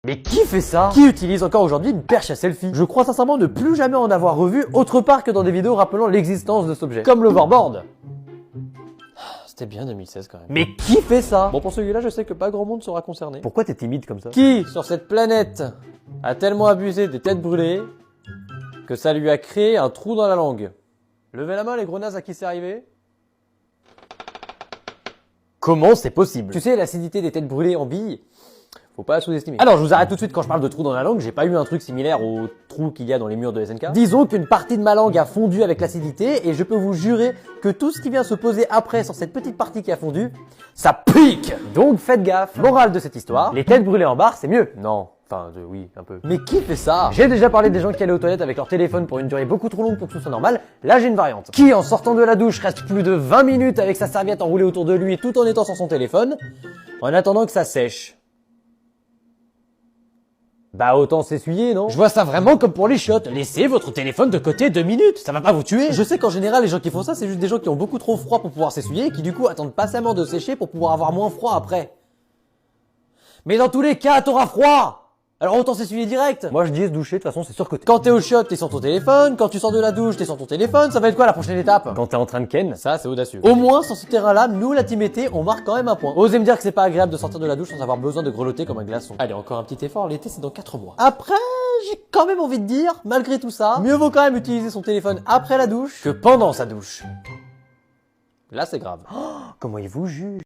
Mais qui fait ça? Qui utilise encore aujourd'hui une perche à selfie? Je crois sincèrement ne plus jamais en avoir revu autre part que dans des vidéos rappelant l'existence de cet objet. Comme l'overboard. C'était bien 2016 quand même. Mais qui fait ça? Bon, pour celui-là, je sais que pas grand monde sera concerné. Pourquoi t'es timide comme ça? Qui, sur cette planète, a tellement abusé des têtes brûlées que ça lui a créé un trou dans la langue? Levez la main les gros nazes à qui c'est arrivé. Comment c'est possible? Tu sais, l'acidité des têtes brûlées en billes, faut pas la sous-estimer. Alors, je vous arrête tout de suite quand je parle de trou dans la langue, j'ai pas eu un truc similaire au trou qu'il y a dans les murs de SNK. Disons qu'une partie de ma langue a fondu avec l'acidité et je peux vous jurer que tout ce qui vient se poser après sur cette petite partie qui a fondu, ça pique! Donc faites gaffe. Morale de cette histoire, les têtes brûlées en barre, c'est mieux. Non. Enfin, oui, un peu. Mais qui fait ça? J'ai déjà parlé des gens qui allaient aux toilettes avec leur téléphone pour une durée beaucoup trop longue pour que ce soit normal. Là, j'ai une variante. Qui, en sortant de la douche, reste plus de 20 minutes avec sa serviette enroulée autour de lui tout en étant sur son téléphone, en attendant que ça sèche. Bah autant s'essuyer, non? Je vois ça vraiment comme pour les chiottes. Laissez votre téléphone de côté 2 minutes, ça va pas vous tuer. Je sais qu'en général, les gens qui font ça, c'est juste des gens qui ont beaucoup trop froid pour pouvoir s'essuyer et qui du coup attendent patiemment de sécher pour pouvoir avoir moins froid après. Mais dans tous les cas, t'auras froid! Alors autant s'essuyer direct. Moi je dis se doucher, de toute façon c'est surcoté. Quand t'es au chiottes, t'es sur ton téléphone. Quand tu sors de la douche, t'es sur ton téléphone. Ça va être quoi la prochaine étape? Quand t'es en train de ken, ça c'est audacieux. Au moins sur ce terrain-là, nous la team été, on marque quand même un point. Osez me dire que c'est pas agréable de sortir de la douche sans avoir besoin de grelotter comme un glaçon. Allez, encore un petit effort, l'été c'est dans 4 mois. Après, j'ai quand même envie de dire, malgré tout ça, mieux vaut quand même utiliser son téléphone après la douche que pendant sa douche. Là c'est grave. Oh, comment il vous juge?